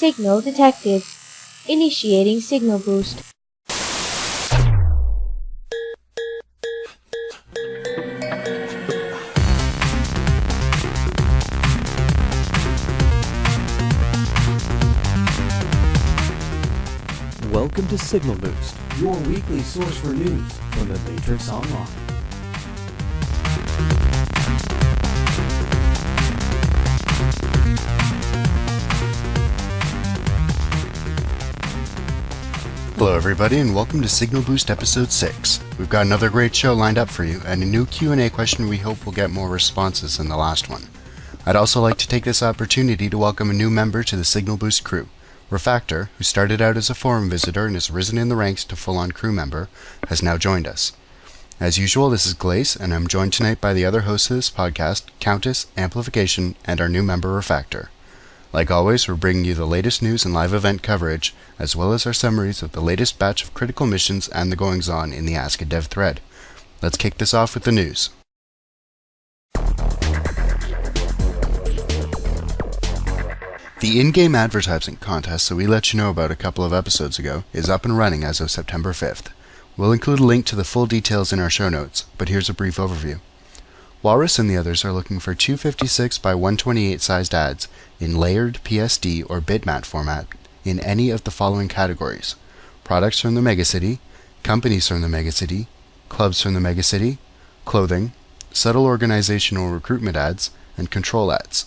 Signal detected. Initiating signal boost. Welcome to Signal Boost, your weekly source for news from The Matrix Online. Hello everybody and welcome to Signal Boost episode 6. We've got another great show lined up for you and a new Q&A question we hope will get more responses than the last one. I'd also like to take this opportunity to welcome a new member to the Signal Boost crew. Refactor, who started out as a forum visitor and has risen in the ranks to full-on crew member, has now joined us. As usual, this is Glace, and I'm joined tonight by the other hosts of this podcast, Countess, Amplification, and our new member, Refactor. Like always, we're bringing you the latest news and live event coverage, as well as our summaries of the latest batch of critical missions and the goings-on in the Ask a Dev thread. Let's kick this off with the news. The in-game advertising contest that we let you know about a couple of episodes ago is up and running as of September 5th. We'll include a link to the full details in our show notes, but here's a brief overview. Walrus and the others are looking for 256 by 128 sized ads in layered PSD or bitmap format in any of the following categories: products from the megacity, companies from the megacity, clubs from the megacity, clothing, subtle organizational recruitment ads, and control ads.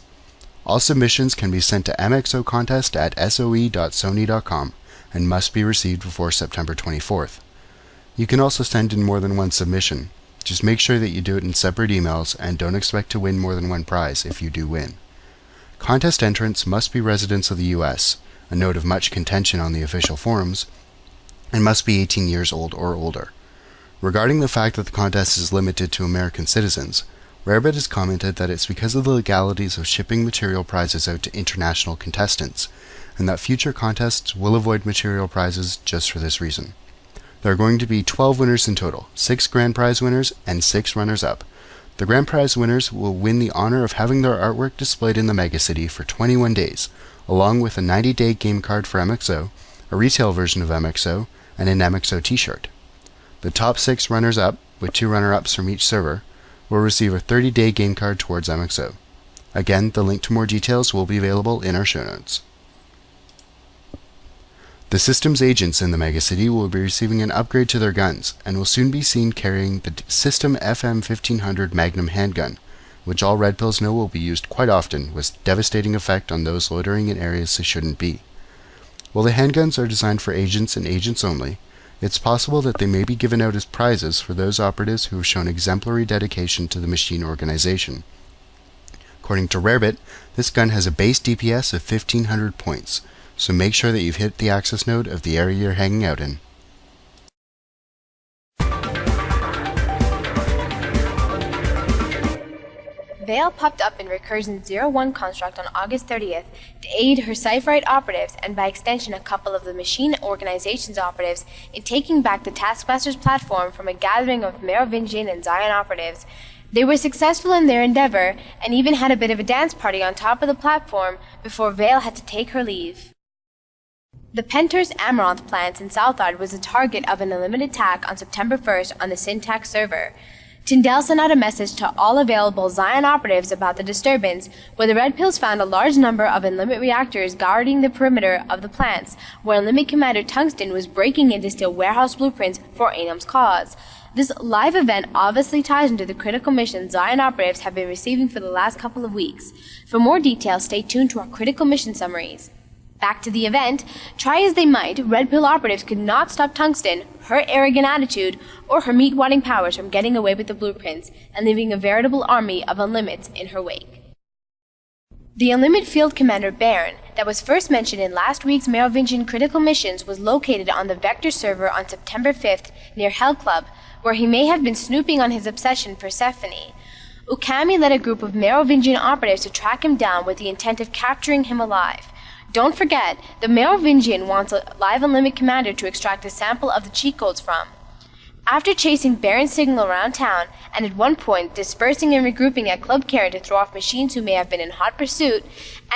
All submissions can be sent to mxocontest@soe.sony.com and must be received before September 24th. You can also send in more than one submission. Just make sure that you do it in separate emails and don't expect to win more than one prize if you do win. Contest entrants must be residents of the US, a note of much contention on the official forums, and must be 18 years old or older. Regarding the fact that the contest is limited to American citizens, Rarebit has commented that it's because of the legalities of shipping material prizes out to international contestants, and that future contests will avoid material prizes just for this reason. There are going to be 12 winners in total, 6 grand prize winners and 6 runners-up. The grand prize winners will win the honor of having their artwork displayed in the megacity for 21 days, along with a 90-day game card for MXO, a retail version of MXO, and an MXO t-shirt. The top 6 runners-up, with 2 runner-ups from each server, will receive a 30-day game card towards MXO. Again, the link to more details will be available in our show notes. The system's agents in the megacity will be receiving an upgrade to their guns, and will soon be seen carrying the System FM-1500 Magnum handgun, which all Red Pills know will be used quite often with devastating effect on those loitering in areas they shouldn't be. While the handguns are designed for agents and agents only, it's possible that they may be given out as prizes for those operatives who have shown exemplary dedication to the machine organization. According to Rarebit, this gun has a base DPS of 1500 points, so make sure that you've hit the access node of the area you're hanging out in. Veil popped up in Recursion 01 construct on August 30th to aid her Cypherite operatives and by extension a couple of the machine organization's operatives in taking back the Taskmaster's platform from a gathering of Merovingian and Zion operatives. They were successful in their endeavor and even had a bit of a dance party on top of the platform before Veil had to take her leave. The Penter's Amaranth plants in Southard was the target of an unlimited attack on September 1st on the Syntax server. Tyndall sent out a message to all available Zion operatives about the disturbance, where the Red Pills found a large number of Unlimit reactors guarding the perimeter of the plants, where Unlimit Commander Tungsten was breaking in to steal warehouse blueprints for Anum's cause. This live event obviously ties into the critical mission Zion operatives have been receiving for the last couple of weeks. For more details, stay tuned to our critical mission summaries. Back to the event, try as they might, Red Pill operatives could not stop Tungsten, her arrogant attitude, or her meat-wadding powers from getting away with the blueprints and leaving a veritable army of Unlimits in her wake. The Unlimit Field Commander Baron, that was first mentioned in last week's Merovingian critical missions, was located on the Vector server on September 5th near Hell Club, where he may have been snooping on his obsession for Persephone. Ukami led a group of Merovingian operatives to track him down with the intent of capturing him alive. Don't forget, the Merovingian wants a live Unlimit commander to extract a sample of the cheat codes from. After chasing Baron's signal around town, and at one point dispersing and regrouping at Club Karen to throw off machines who may have been in hot pursuit,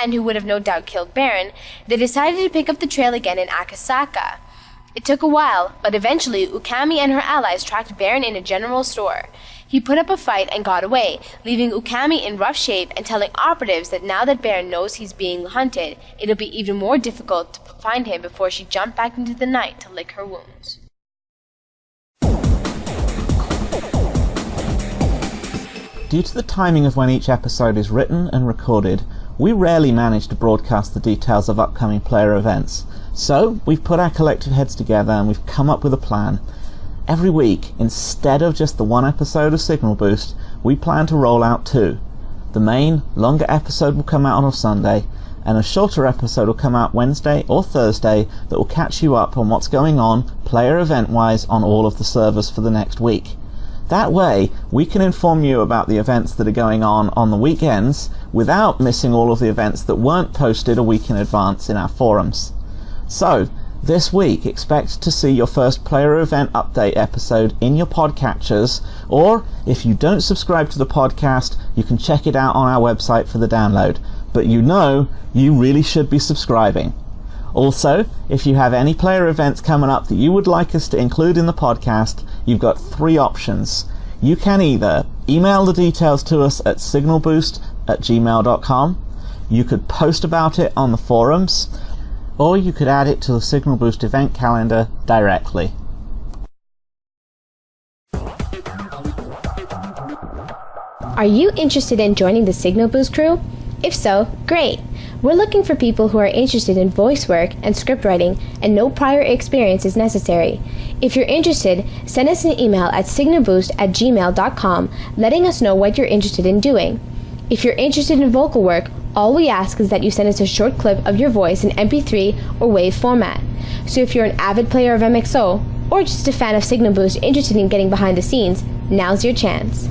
and who would have no doubt killed Baron, they decided to pick up the trail again in Akasaka. It took a while, but eventually Ukami and her allies tracked Baron in a general store. He put up a fight and got away, leaving Ukami in rough shape and telling operatives that now that Baron knows he's being hunted, it'll be even more difficult to find him before she jumped back into the night to lick her wounds. Due to the timing of when each episode is written and recorded, we rarely manage to broadcast the details of upcoming player events. So, we've put our collective heads together and we've come up with a plan. Every week, instead of just the one episode of Signal Boost, we plan to roll out two. The main, longer episode will come out on a Sunday, and a shorter episode will come out Wednesday or Thursday that will catch you up on what's going on, player event-wise, on all of the servers for the next week. That way, we can inform you about the events that are going on the weekends without missing all of the events that weren't posted a week in advance in our forums. So, this week, expect to see your first player event update episode in your podcatchers, or if you don't subscribe to the podcast, you can check it out on our website for the download. But you really should be subscribing. Also, if you have any player events coming up that you would like us to include in the podcast, you've got three options. You can either email the details to us at signalboost@gmail.com, you could post about it on the forums, or you could add it to the Signal Boost event calendar directly. Are you interested in joining the Signal Boost crew? If so, great! We're looking for people who are interested in voice work and script writing, and no prior experience is necessary. If you're interested, send us an email at signalboost@gmail.com letting us know what you're interested in doing. If you're interested in vocal work, all we ask is that you send us a short clip of your voice in MP3 or WAV format. So if you're an avid player of MXO, or just a fan of Signal Boost interested in getting behind the scenes, now's your chance.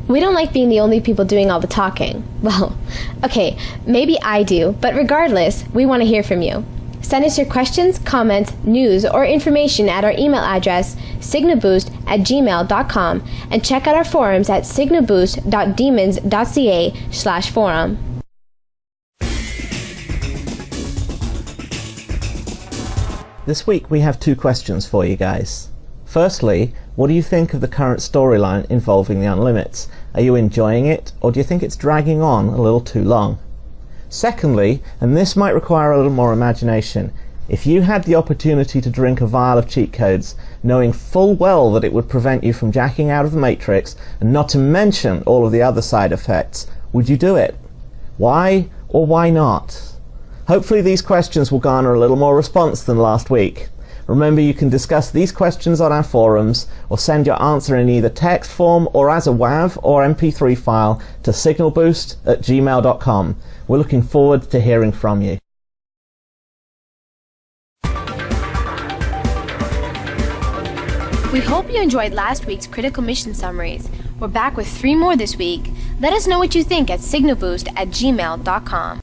We don't like being the only people doing all the talking. Well, okay, maybe I do, but regardless, we want to hear from you. Send us your questions, comments, news, or information at our email address, signalboost@gmail.com, and check out our forums at signalboost.demons.ca/forum. This week we have two questions for you guys. Firstly, what do you think of the current storyline involving the Unlimits? Are you enjoying it, or do you think it's dragging on a little too long? Secondly, and this might require a little more imagination, if you had the opportunity to drink a vial of cheat codes, knowing full well that it would prevent you from jacking out of the Matrix, and not to mention all of the other side effects, would you do it? Why or why not? Hopefully these questions will garner a little more response than last week. Remember, you can discuss these questions on our forums, or send your answer in either text form or as a WAV or MP3 file to signalboost@gmail.com. We're looking forward to hearing from you. We hope you enjoyed last week's critical mission summaries. We're back with 3 more this week. Let us know what you think at signalboost@gmail.com.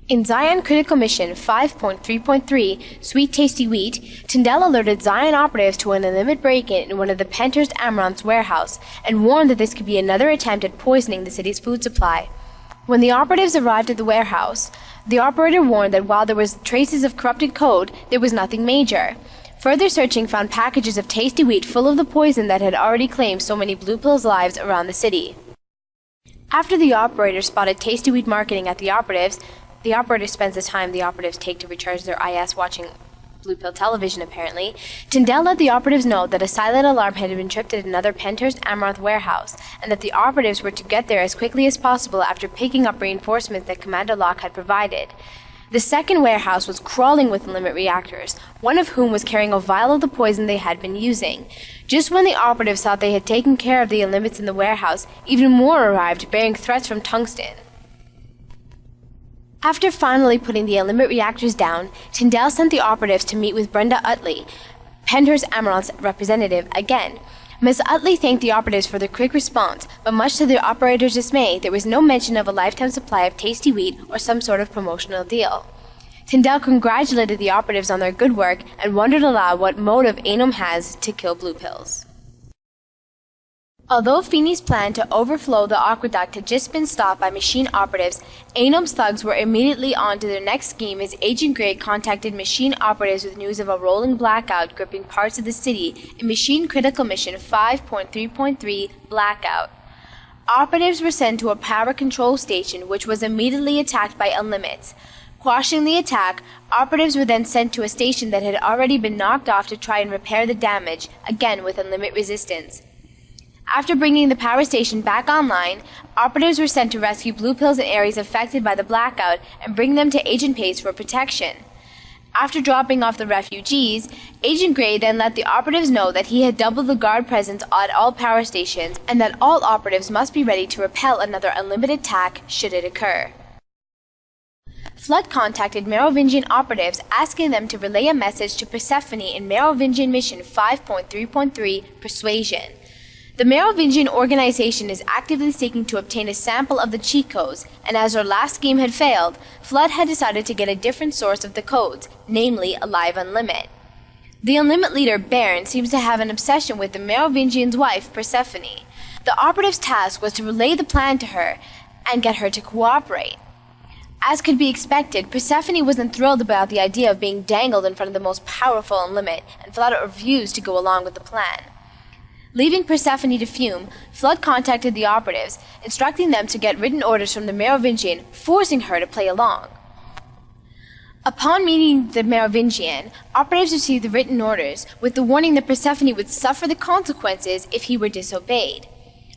In Zion Critical Mission 5.3.3, Sweet Tasty Wheat, Tyndall alerted Zion operatives to an unlimited break-in in one of the Penthurst Amaranth's warehouse and warned that this could be another attempt at poisoning the city's food supply. When the operatives arrived at the warehouse, the operator warned that while there was traces of corrupted code, there was nothing major. Further searching found packages of tasty wheat full of the poison that had already claimed so many Blue Pills' lives around the city. After the operator spotted tasty wheat marketing at the operator spends the time the operatives take to recharge their IS watching Blue Pill television, apparently. Tyndall let the operatives know that a silent alarm had been tripped at another Penthurst Amaranth warehouse, and that the operatives were to get there as quickly as possible after picking up reinforcements that Commander Locke had provided. The second warehouse was crawling with limit reactors, one of whom was carrying a vial of the poison they had been using. Just when the operatives thought they had taken care of the limits in the warehouse, even more arrived, bearing threats from tungsten. After finally putting the limit reactors down, Tyndall sent the operatives to meet with Brenda Utley, Penthurst Amaranth's representative, again. Miss Utley thanked the operatives for their quick response, but much to the operator's dismay, there was no mention of a lifetime supply of tasty wheat or some sort of promotional deal. Tyndall congratulated the operatives on their good work and wondered aloud what motive mxoemu has to kill blue pills. Although Feeney's plan to overflow the aqueduct had just been stopped by machine operatives, mxoemu's thugs were immediately on to their next scheme as Agent Grey contacted machine operatives with news of a rolling blackout gripping parts of the city in Machine Critical Mission 5.3.3 Blackout. Operatives were sent to a power control station which was immediately attacked by Unlimits. Quashing the attack, operatives were then sent to a station that had already been knocked off to try and repair the damage, again with Unlimit resistance. After bringing the power station back online, operatives were sent to rescue blue pills in areas affected by the blackout and bring them to Agent Pace for protection. After dropping off the refugees, Agent Grey then let the operatives know that he had doubled the guard presence at all power stations and that all operatives must be ready to repel another Unlimited attack should it occur. Flood contacted Merovingian operatives asking them to relay a message to Persephone in Merovingian Mission 5.3.3 Persuasion. The Merovingian organization is actively seeking to obtain a sample of the cheat codes, and as our last scheme had failed, Flood had decided to get a different source of the codes, namely Alive Unlimit. The Unlimit leader, Baron, seems to have an obsession with the Merovingian's wife, Persephone. The operative's task was to relay the plan to her and get her to cooperate. As could be expected, Persephone wasn't thrilled about the idea of being dangled in front of the most powerful Unlimit, and Flood refused to go along with the plan. Leaving Persephone to fume, Flood contacted the operatives, instructing them to get written orders from the Merovingian, forcing her to play along. Upon meeting the Merovingian, operatives received the written orders, with the warning that Persephone would suffer the consequences if he were disobeyed.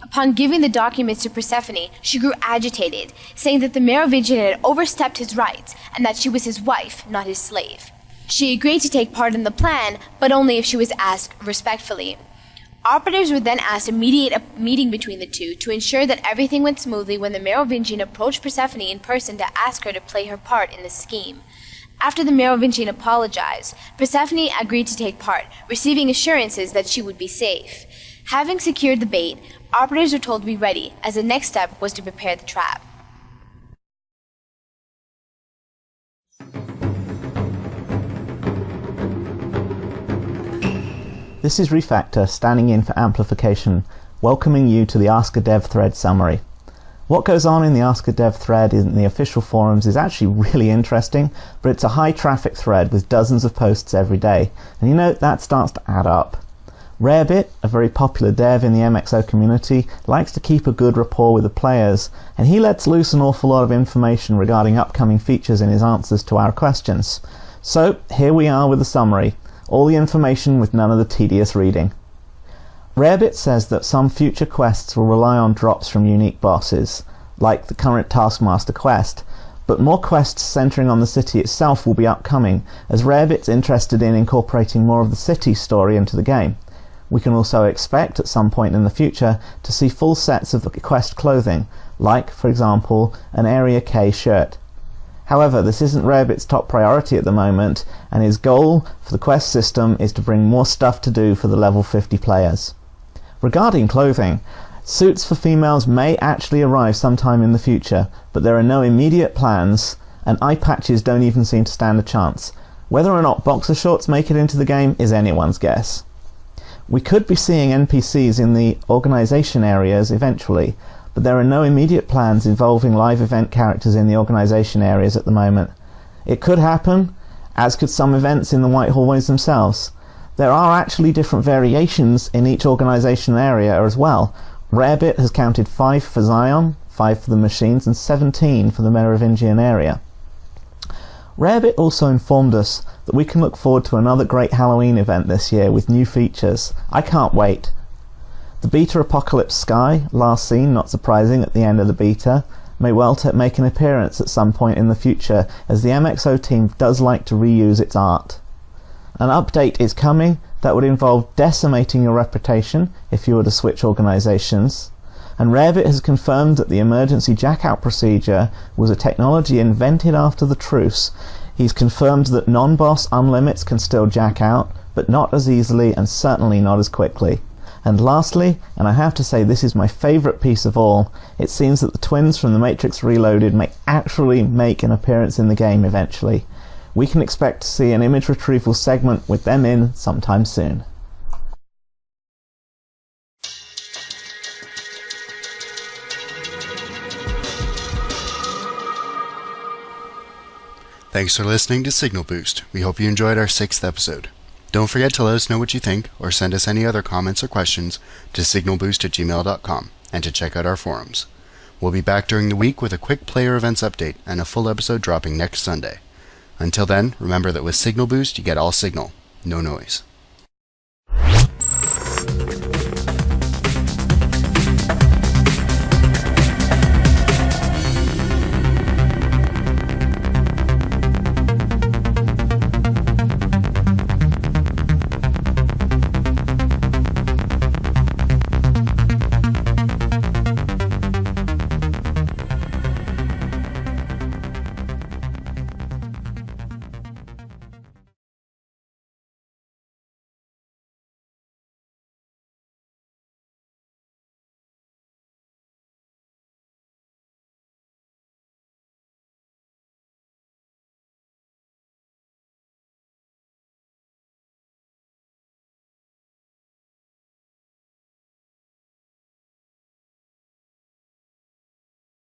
Upon giving the documents to Persephone, she grew agitated, saying that the Merovingian had overstepped his rights, and that she was his wife, not his slave. She agreed to take part in the plan, but only if she was asked respectfully. Operatives were then asked to mediate a meeting between the two to ensure that everything went smoothly when the Merovingian approached Persephone in person to ask her to play her part in the scheme. After the Merovingian apologized, Persephone agreed to take part, receiving assurances that she would be safe. Having secured the bait, operatives were told to be ready, as the next step was to prepare the trap. This is Refactor standing in for Amplification, welcoming you to the Ask a Dev thread summary. What goes on in the Ask a Dev thread in the official forums is actually really interesting, but it's a high traffic thread with dozens of posts every day, and you know, that starts to add up. Rarebit, a very popular dev in the MXO community, likes to keep a good rapport with the players, and he lets loose an awful lot of information regarding upcoming features in his answers to our questions. So here we are with a summary. All the information with none of the tedious reading. Rarebit says that some future quests will rely on drops from unique bosses, like the current Taskmaster quest, but more quests centering on the city itself will be upcoming, as Rarebit's interested in incorporating more of the city story into the game. We can also expect at some point in the future to see full sets of the quest clothing, like, for example, an Area K shirt. However, this isn't Rarebit's top priority at the moment, and his goal for the quest system is to bring more stuff to do for the level 50 players. Regarding clothing, suits for females may actually arrive sometime in the future, but there are no immediate plans, and eye patches don't even seem to stand a chance. Whether or not boxer shorts make it into the game is anyone's guess. We could be seeing NPCs in the organization areas eventually, but there are no immediate plans involving live event characters in the organization areas at the moment. It could happen, as could some events in the White Hallways themselves. There are actually different variations in each organization area as well. Rarebit has counted 5 for Zion, 5 for the machines, and 17 for the Merovingian area. Rarebit also informed us that we can look forward to another great Halloween event this year with new features. I can't wait. The Beta Apocalypse Sky, last seen, not surprising, at the end of the beta, may well make an appearance at some point in the future, as the MXO team does like to reuse its art. An update is coming that would involve decimating your reputation if you were to switch organizations, and Rarebit has confirmed that the emergency jackout procedure was a technology invented after the truce. He's confirmed that non-boss unlimits can still jack out, but not as easily and certainly not as quickly. And lastly, and I have to say this is my favourite piece of all, it seems that the twins from The Matrix Reloaded may actually make an appearance in the game eventually. We can expect to see an image retrieval segment with them in sometime soon. Thanks for listening to Signal Boost. We hope you enjoyed our 6th episode. Don't forget to let us know what you think, or send us any other comments or questions to signalboost@gmail.com, and to check out our forums. We'll be back during the week with a quick player events update and a full episode dropping next Sunday. Until then, remember that with Signal Boost you get all signal, no noise.